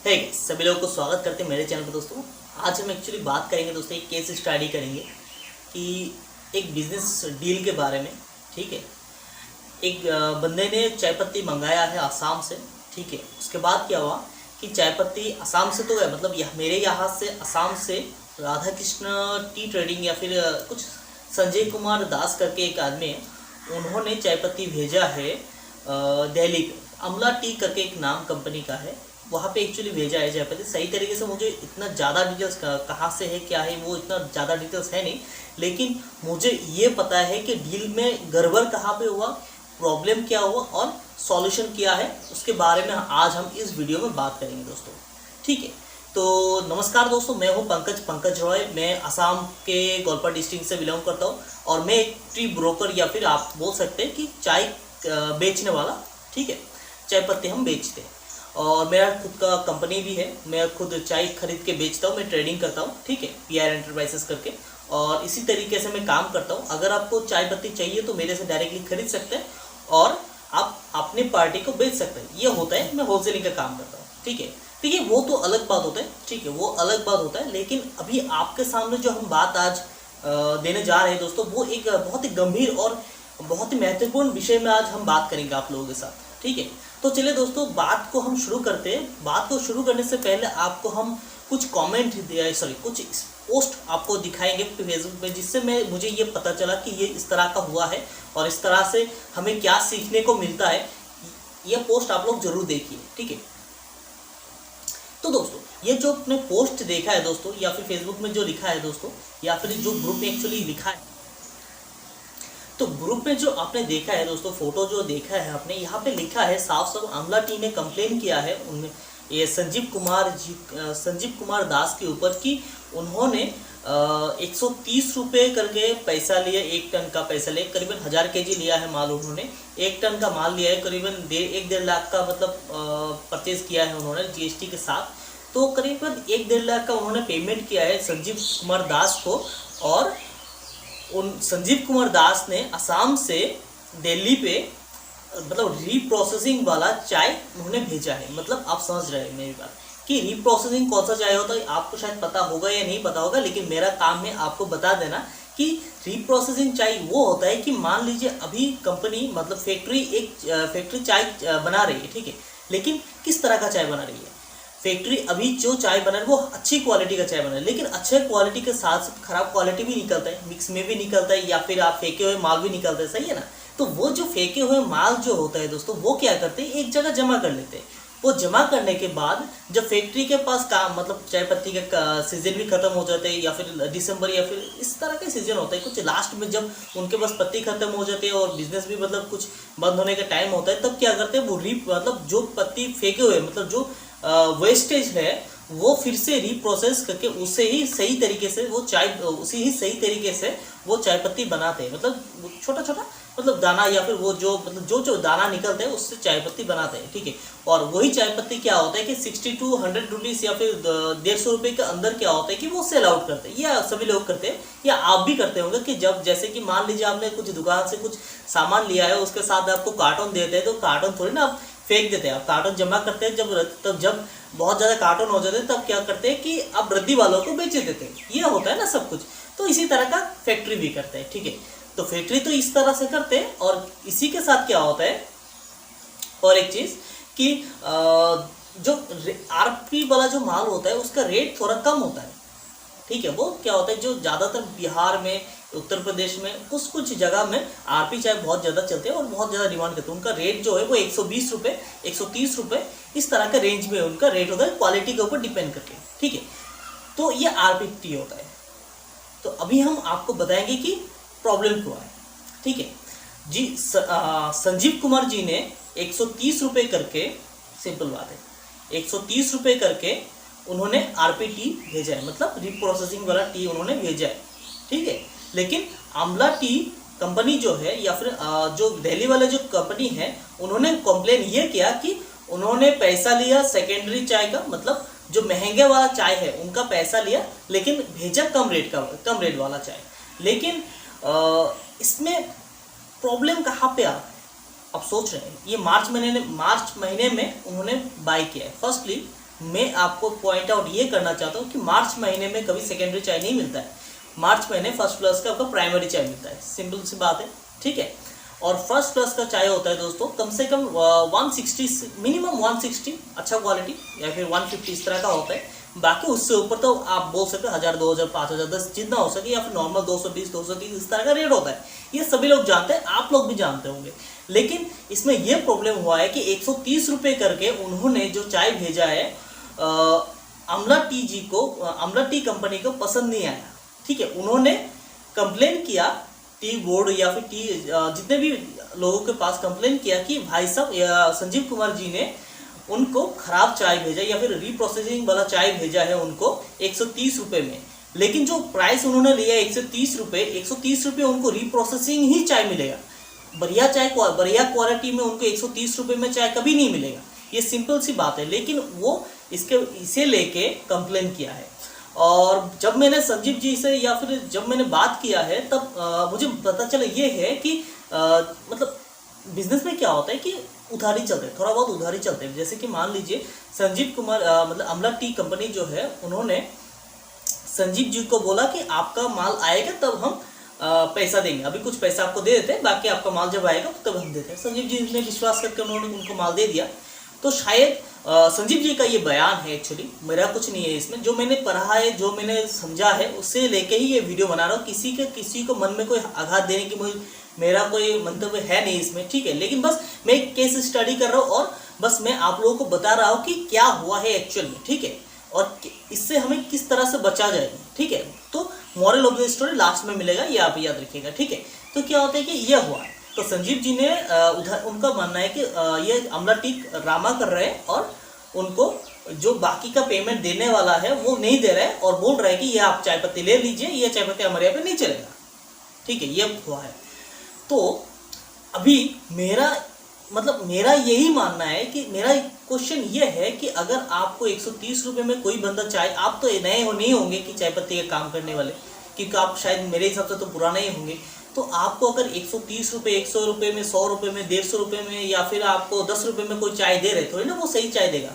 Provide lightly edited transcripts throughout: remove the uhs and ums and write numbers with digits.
है सभी लोगों को स्वागत करते हैं मेरे चैनल पर। दोस्तों आज हम एक्चुअली बात करेंगे दोस्तों, एक केस स्टडी करेंगे कि एक बिजनेस डील के बारे में। ठीक है, एक बंदे ने चाय पत्ती मंगाया है आसाम से। ठीक है, उसके बाद क्या हुआ कि चाय पत्ती आसाम से तो गया, मतलब मेरे यहाँ से आसाम से राधा कृष्ण टी ट्रेडिंग या फिर कुछ संजय कुमार दास करके एक आदमी है, उन्होंने चाय पत्ती भेजा है दिल्ली पे। अमला टी करके एक नाम कंपनी का है, वहाँ पे एक्चुअली भेजा है चाय पत्ती। सही तरीके से मुझे इतना ज़्यादा डिटेल्स कहाँ से है क्या है वो इतना ज़्यादा डिटेल्स है नहीं, लेकिन मुझे ये पता है कि डील में गड़बड़ कहाँ पे हुआ, प्रॉब्लम क्या हुआ और सॉल्यूशन क्या है, उसके बारे में आज हम इस वीडियो में बात करेंगे दोस्तों। ठीक है, तो नमस्कार दोस्तों, मैं हूँ पंकज रॉय। मैं असम के गोलपाट डिस्ट्रिक्ट से बिलोंग करता हूँ और मैं एक टी ब्रोकर या फिर आप बोल सकते हैं कि चाय बेचने वाला। ठीक है, चाय पत्ती हम बेचते हैं और मेरा खुद का कंपनी भी है। मैं खुद चाय खरीद के बेचता हूँ, मैं ट्रेडिंग करता हूँ। ठीक है, PR एंटरप्राइजेस करके, और इसी तरीके से मैं काम करता हूँ। अगर आपको चाय पत्ती चाहिए तो मेरे से डायरेक्टली खरीद सकते हैं और आप अपनी पार्टी को बेच सकते हैं। ये होता है, मैं होलसेलिंग का काम करता हूँ। ठीक है, वो तो अलग बात होता है। ठीक है, वो अलग बात होता है, लेकिन अभी आपके सामने जो हम बात आज देने जा रहे हैं दोस्तों, वो एक बहुत ही गंभीर और बहुत ही महत्वपूर्ण विषय में आज हम बात करेंगे आप लोगों के साथ। ठीक है, तो चलिए दोस्तों बात को हम शुरू करते हैं। बात को शुरू करने से पहले आपको हम कुछ कुछ पोस्ट आपको दिखाएंगे फेसबुक पे, जिससे मुझे ये पता चला कि ये इस तरह का हुआ है और इस तरह से हमें क्या सीखने को मिलता है। ये पोस्ट आप लोग जरूर देखिए। ठीक है, तो दोस्तों ये जो आपने पोस्ट देखा है दोस्तों, या फिर फेसबुक में जो लिखा है दोस्तों, या फिर जो ग्रुप में एक्चुअली लिखा है, तो ग्रुप में जो आपने देखा है दोस्तों, फोटो जो देखा है आपने, यहाँ पे लिखा है साफ साफ, अमला टी ने कंप्लेन किया है उनमें ये संजीव कुमार दास के ऊपर कि उन्होंने 130 रुपये करके पैसा लिया, 1 टन का पैसा लिया, करीबन 1000 kg लिया है माल। उन्होंने 1 टन का माल लिया है, करीबन 1.5 लाख का मतलब परचेज किया है उन्होंने GST के साथ। तो करीबन 1.5 लाख का उन्होंने पेमेंट किया है संजीव कुमार दास को, और उन संजीव कुमार दास ने असम से दिल्ली पे मतलब रीप्रोसेसिंग वाला चाय उन्होंने भेजा है। मतलब आप समझ रहे हैं मेरी बात कि रीप्रोसेसिंग कौन सा चाय होता है, आपको शायद पता होगा या नहीं पता होगा, लेकिन मेरा काम है आपको बता देना कि रीप्रोसेसिंग चाय वो होता है कि मान लीजिए अभी कंपनी मतलब फैक्ट्री चाय बना रही है। ठीक है, लेकिन किस तरह का चाय बना रही है फैक्ट्री? अभी जो चाय बना है वो अच्छी क्वालिटी का चाय बना है, लेकिन अच्छे क्वालिटी के साथ साथ खराब क्वालिटी भी निकलता है, मिक्स में भी निकलता है, या फिर आप फेंके हुए माल भी निकलता है। सही है ना? तो वो जो फेंके हुए माल जो होता है दोस्तों, वो क्या करते हैं, एक जगह जमा कर लेते हैं। वो जमा करने के बाद जब फैक्ट्री के पास काम मतलब चाय पत्ती का सीजन भी खत्म हो जाते हैं, या फिर दिसंबर या फिर इस तरह का सीजन होता है कुछ लास्ट में, जब उनके पास पत्ती खत्म हो जाती है और बिजनेस भी मतलब कुछ बंद होने का टाइम होता है, तब क्या करते हैं वो मतलब जो पत्ती फेंके हुए मतलब जो वेस्टेज है वो फिर से रीप्रोसेस करके उसे ही सही तरीके से वो चाय पत्ती बनाते हैं। मतलब छोटा छोटा मतलब दाना, या फिर वो जो मतलब जो दाना निकलता है उससे चाय पत्ती बनाते हैं। ठीक है, और वही चाय पत्ती क्या होता है कि 60 to 100 रुपीज़ या फिर 150 रुपये के अंदर क्या होता है कि वो सेल आउट करते हैं, या सभी लोग करते हैं, या आप भी करते होंगे कि जब जैसे कि मान लीजिए आपने कुछ दुकान से कुछ सामान लिया है, उसके साथ आपको कार्टन देते हैं, तो कार्टन थोड़ी ना आप फेंक देते हैं, आप कार्टन जमा करते हैं। जब बहुत ज़्यादा कार्टन हो जाते हैं तब क्या करते हैं कि आप रद्दी वालों को बेच देते हैं। ये होता है ना सब कुछ। तो इसी तरह का फैक्ट्री भी करते हैं। ठीक है, तो फैक्ट्री तो इस तरह से करते हैं, और इसी के साथ क्या होता है और एक चीज़ कि जो RP वाला जो माल होता है उसका रेट थोड़ा कम होता है। ठीक है, वो क्या होता है जो ज़्यादातर बिहार में, उत्तर प्रदेश में, कुछ जगह में RP चाय बहुत ज़्यादा चलते हैं और बहुत ज़्यादा डिमांड करते हैं। उनका रेट जो है वो 120 रुपये, 130 रुपये इस तरह का रेंज में उनका रेट होता है, क्वालिटी के ऊपर डिपेंड करके। ठीक है, तो ये RP टी होता है। तो अभी हम आपको बताएंगे कि प्रॉब्लम क्या है। ठीक है जी, संजीव कुमार जी ने 130 रुपये करके, सिंपल बात है, 130 रुपये करके उन्होंने RP टी भेजा है, मतलब रीप्रोसेसिंग वाला टी उन्होंने भेजा है। ठीक है, लेकिन अमला टी कंपनी जो है, या फिर जो दिल्ली वाले जो कंपनी है, उन्होंने कंप्लेन ये किया कि उन्होंने पैसा लिया सेकेंडरी चाय का, मतलब जो महंगे वाला चाय है उनका पैसा लिया, लेकिन भेजा कम रेट वाला चाय। लेकिन इसमें प्रॉब्लम कहाँ पे आ रहा है आप सोच रहे हैं? ये मार्च महीने में उन्होंने बाई किया है। फर्स्टली मैं आपको पॉइंट आउट ये करना चाहता हूँ कि मार्च महीने में कभी सेकेंडरी चाय नहीं मिलता है, मार्च महीने फर्स्ट प्लस का आपका प्राइमरी चाय मिलता है, सिंपल सी बात है, ठीक है। और फर्स्ट प्लस का चाय होता है दोस्तों कम से कम 160 मिनिमम 160 अच्छा क्वालिटी या फिर 150 इस तरह का होता है। बाकी उससे ऊपर तो आप बोल सकते हैं 1000 2000 5000 10 जितना हो सके, या फिर नॉर्मल 220 230 इस तरह का रेट होता है। ये सभी लोग जानते हैं, आप लोग भी जानते होंगे। लेकिन इसमें यह प्रॉब्लम हुआ है कि 130 रुपये करके उन्होंने जो चाय भेजा है अमला टी जी को, अमला टी कंपनी को पसंद नहीं आया, ठीक है। उन्होंने कंप्लेन किया टी बोर्ड या फिर टी जितने भी लोगों के पास कंप्लेन किया कि भाई साहब संजीव कुमार जी ने उनको खराब चाय भेजा या फिर रीप्रोसेसिंग वाला चाय भेजा है उनको 130 रुपये में। लेकिन जो प्राइस उन्होंने लिया 130 रुपये, 130 रुपये उनको रीप्रोसेसिंग ही चाय मिलेगा, बढ़िया चाय बढ़िया क्वालिटी में उनको 130 रुपये में चाय कभी नहीं मिलेगा। ये सिंपल सी बात है। लेकिन वो इसे लेके कंप्लेन किया है। और जब मैंने संजीव जी से या फिर जब मैंने बात किया है तब मुझे पता चला ये है कि मतलब बिजनेस में क्या होता है कि उधारी चलते हैं, थोड़ा बहुत उधारी चलते हैं। जैसे कि मान लीजिए संजीव कुमार मतलब अमला टी कंपनी जो है उन्होंने संजीव जी को बोला कि आपका माल आएगा तब हम पैसा देंगे, अभी कुछ पैसा आपको दे देते हैं, बाकी आपका माल जब आएगा तब हम देते हैं। संजीव जी ने विश्वास करके उन्होंने उनको माल दे दिया। तो शायद संजीव जी का ये बयान है, एक्चुअली मेरा कुछ नहीं है इसमें, जो मैंने पढ़ा है जो मैंने समझा है उससे लेके ही ये वीडियो बना रहा हूँ। किसी को मन में कोई आघात देने की मेरा कोई मंतव्य है नहीं इसमें, ठीक है। लेकिन बस मैं एक केस स्टडी कर रहा हूँ और बस मैं आप लोगों को बता रहा हूँ कि क्या हुआ है एक्चुअल में, ठीक है, और इससे हमें किस तरह से बचा जाएगा, ठीक है। तो moral of the story last में मिलेगा, ये आप याद रखिएगा, ठीक है। तो क्या होता है कि यह हुआ है, तो संजीव जी ने उनका मानना है कि ये अमला टी ड्रामा कर रहे हैं और उनको जो बाकी का पेमेंट देने वाला है वो नहीं दे रहा है और बोल रहा है कि ये आप चाय पत्ती ले लीजिए, ये चाय पत्ती हमारे यहाँ पे नहीं चलेगा, ठीक है। ये हुआ है। तो अभी मेरा यही मानना है कि मेरा क्वेश्चन ये है कि अगर आपको 130 रुपये में कोई बंदा चाय, आप तो नए नहीं होंगे कि चाय पत्ती का काम करने वाले, क्योंकि आप शायद मेरे हिसाब से तो पुराने ही होंगे। तो आपको अगर 130 रुपये 100 रुपये में 100 रुपये में 150 रुपये में या फिर आपको 10 रुपये में कोई चाय दे रहे थोड़ी ना वो सही चाय देगा,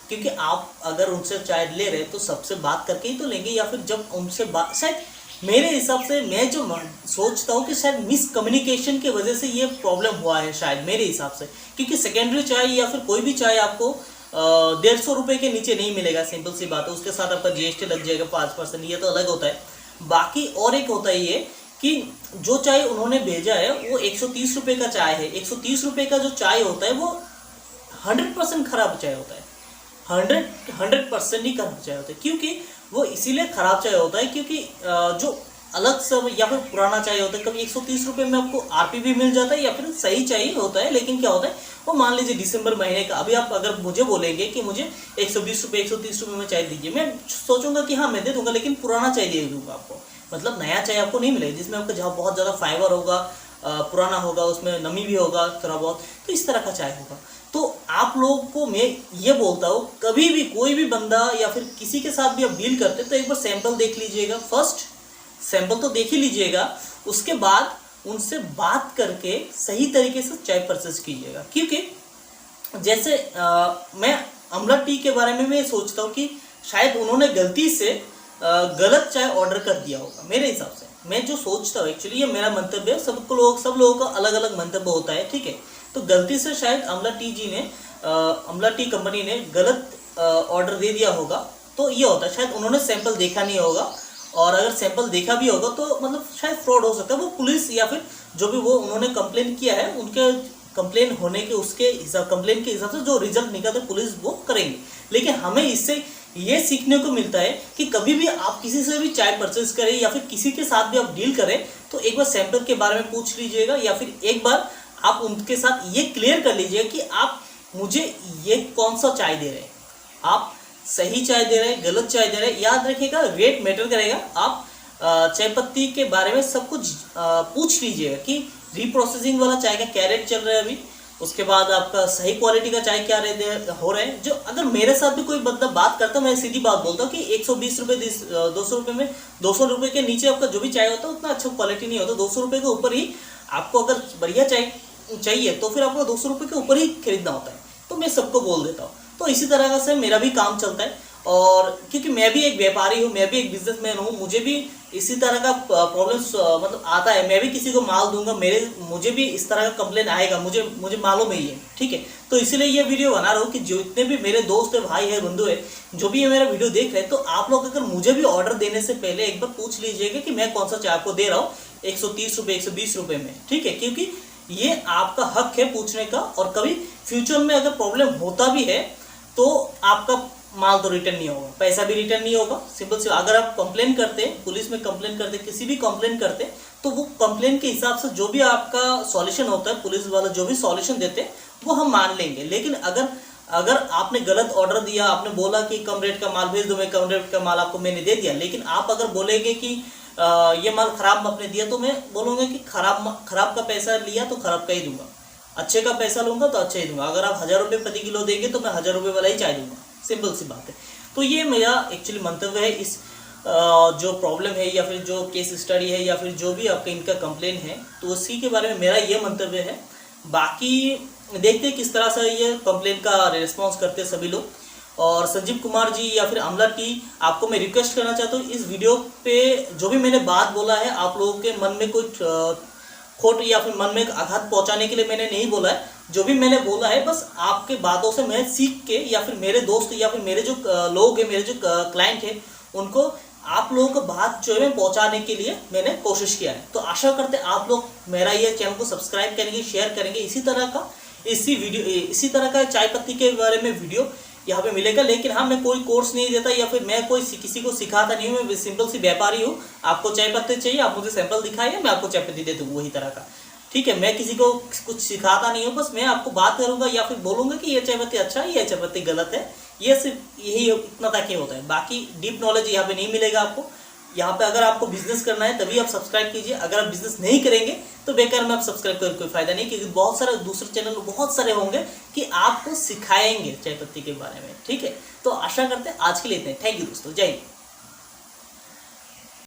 क्योंकि आप अगर उनसे चाय ले रहे तो सबसे बात करके ही तो लेंगे, या फिर जब उनसे बात, शायद मेरे हिसाब से मैं जो सोचता हूँ कि शायद मिसकम्युनिकेशन की वजह से ये प्रॉब्लम हुआ है शायद मेरे हिसाब से, क्योंकि सेकेंडरी चाय या फिर कोई भी चाय आपको 150 रुपये के नीचे नहीं मिलेगा, सिंपल सी बात है। उसके साथ आपका GST लग जाएगा 5%, ये तो अलग होता है। बाकी और एक होता है ये कि जो चाय उन्होंने भेजा है वो 130 रुपये का चाय है। 130 रुपये का जो चाय होता है वो 100% खराब चाय होता है, 100% ही खराब चाय होता है। क्योंकि वो इसीलिए खराब चाय होता है क्योंकि जो अलग से या फिर पुराना चाय होता है, कभी 130 रुपये में आपको RP भी मिल जाता है या फिर सही चाय होता है। लेकिन क्या होता है वो मान लीजिए दिसंबर महीने का, अभी आप अगर मुझे बोलेंगे कि मुझे 120 रुपये 130 रुपये में चाय दीजिए, मैं सोचूंगा कि हाँ मैं दे दूंगा, लेकिन पुराना चाय दे दूंगा आपको, मतलब नया चाय आपको नहीं मिलेगा जिसमें आपका जहाँ बहुत ज़्यादा फाइबर होगा, पुराना होगा, उसमें नमी भी होगा थोड़ा बहुत, तो इस तरह का चाय होगा। तो आप लोगों को मैं ये बोलता हूँ, कभी भी कोई भी बंदा या फिर किसी के साथ भी आप डील करते तो एक बार सैंपल देख लीजिएगा, फर्स्ट सैंपल तो देख ही लीजिएगा, उसके बाद उनसे बात करके सही तरीके से चाय परचेस कीजिएगा। क्योंकि जैसे मैं अमला टी के बारे में मैं सोचता हूँ कि शायद उन्होंने गलती से गलत चाय ऑर्डर कर दिया होगा, मेरे हिसाब से मैं जो सोचता हूँ, एक्चुअली ये मेरा मंतव्य है, सब लोगों का अलग अलग मंतव्य होता है, ठीक है। तो गलती से शायद अमला टी कंपनी ने गलत ऑर्डर दे दिया होगा, तो ये होता है शायद उन्होंने सैंपल देखा नहीं होगा, और अगर सैंपल देखा भी होगा तो मतलब शायद फ्रॉड हो सकता है। वो पुलिस या फिर जो भी वो उन्होंने कंप्लेन किया है उनके कंप्लेन होने के उसके हिसाब कंप्लेन के हिसाब से जो रिजल्ट निकलता है पुलिस वो करेंगे। लेकिन हमें इससे ये सीखने को मिलता है कि कभी भी आप किसी से भी चाय परचेज करें या फिर किसी के साथ भी आप डील करें तो एक बार सैंपल के बारे में पूछ लीजिएगा, या फिर एक बार आप उनके साथ ये क्लियर कर लीजिएगा कि आप मुझे ये कौन सा चाय दे रहे हैं, आप सही चाय दे रहे हैं गलत चाय दे रहे हैं। याद रखिएगा रेट मैटर करेगा। आप चाय पत्ती के बारे में सब कुछ पूछ लीजिएगा कि रीप्रोसेसिंग वाला चाय का क्या रेट चल रहा है अभी, उसके बाद आपका सही क्वालिटी का चाय क्या रेट हो रहा है। जो अगर मेरे साथ भी कोई बंदा बात करता है मैं सीधी बात बोलता हूँ कि 120 रुपये 200 रुपये में 200 रुपये के नीचे आपका जो भी चाय होता है उतना अच्छा क्वालिटी नहीं होता। 200 रुपये के ऊपर ही आपको अगर बढ़िया चाय चाहिए तो फिर आपको 200 रुपये के ऊपर ही खरीदना होता है, तो मैं सबको बोल देता हूँ। तो इसी तरह से मेरा भी काम चलता है। और क्योंकि मैं भी एक व्यापारी हूँ, मैं भी एक बिजनेसमैन हूँ, मुझे भी इसी तरह का प्रॉब्लम्स मतलब आता है। मैं भी किसी को माल दूंगा, मुझे भी इस तरह का कंप्लेन आएगा, मुझे मालूम ही है, ठीक है। तो इसीलिए ये वीडियो बना रहा हूँ कि जो इतने भी मेरे दोस्त है, भाई है, बंधु है, जो भी ये मेरा वीडियो देख रहे हैं, तो आप लोग अगर मुझे भी ऑर्डर देने से पहले एक बार पूछ लीजिएगा कि मैं कौन सा चाय आपको दे रहा हूँ 130 रुपये 120 रुपये में, ठीक है। क्योंकि ये आपका हक है पूछने का, और कभी फ्यूचर में अगर प्रॉब्लम होता भी है तो आपका माल तो रिटर्न नहीं होगा, पैसा भी रिटर्न नहीं होगा। सिंपल से अगर आप कंप्लेन करते हैं, पुलिस में कंप्लेन करते, किसी भी कंप्लेन करते, तो वो कंप्लेन के हिसाब से जो भी आपका सॉल्यूशन होता है, पुलिस वाला जो भी सॉल्यूशन देते हैं वो हम मान लेंगे। लेकिन अगर आपने गलत ऑर्डर दिया, आपने बोला कि कम रेट का माल भेज दो, मैं कम रेट का माल आपको मैंने दे दिया, लेकिन आप अगर बोलेंगे कि ये माल खराब आपने दिया, तो मैं बोलूँगा कि खराब का पैसा लिया तो खराब का ही दूंगा, अच्छे का पैसा लूंगा तो अच्छा ही दूंगा। अगर आप 1000 रुपये प्रति किलो देंगे तो मैं 1000 रुपये वाला ही चाय दूंगा, सिंपल सी बात है। तो ये मेरा एक्चुअली मंतव्य है इस जो प्रॉब्लम है, या फिर जो केस स्टडी है, या फिर जो भी आपका इनका कंप्लेन है, तो उसी के बारे में मेरा ये मंतव्य है। बाकी देखते हैं किस तरह से ये कंप्लेन का रिस्पॉन्स करते हैं सभी लोग। और संजीव कुमार जी या फिर अमला टी, आपको मैं रिक्वेस्ट करना चाहता हूँ, इस वीडियो पे जो भी मैंने बात बोला है, आप लोगों के मन में कुछ खोट या फिर मन में आघात पहुंचाने के लिए मैंने नहीं बोला है। जो भी मैंने बोला है बस आपके बातों से मैं सीख के, या फिर मेरे दोस्त या फिर मेरे जो लोग हैं, मेरे जो क्लाइंट हैं, उनको आप लोगों को बात जो है पहुंचाने के लिए मैंने कोशिश किया है। तो आशा करते हैं आप लोग मेरा ये चैनल को सब्सक्राइब करेंगे, शेयर करेंगे। इसी तरह का चाय पत्ती के बारे में वीडियो यहाँ पे मिलेगा। लेकिन हाँ, मैं कोई कोर्स नहीं देता या फिर मैं कोई किसी को सिखाता नहीं हूँ, मैं सिंपल सी व्यापारी हूँ। आपको चाय पत्ती चाहिए, आप मुझे सैंपल दिखाइए, मैं आपको चाय पत्ती दे दूँ वही तरह का, ठीक है। मैं किसी को कुछ सिखाता नहीं हूँ, बस मैं आपको बात करूंगा या फिर बोलूंगा कि ये चाय पत्ती अच्छा है, ये चाय पत्ती गलत है। ये सिर्फ यही इतना तक ही होता है, बाकी डीप नॉलेज यहाँ पे नहीं मिलेगा आपको। यहाँ पे अगर आपको बिजनेस करना है तभी आप सब्सक्राइब कीजिए, अगर आप बिजनेस नहीं करेंगे तो बेकार में आप सब्सक्राइब कर कोई फायदा नहीं, क्योंकि बहुत सारे दूसरे चैनल बहुत सारे होंगे कि आपको सिखाएंगे चाय पत्ती के बारे में, ठीक है। तो आशा करते हैं आज के लिए इतना ही। थैंक यू दोस्तों, जय हिंद।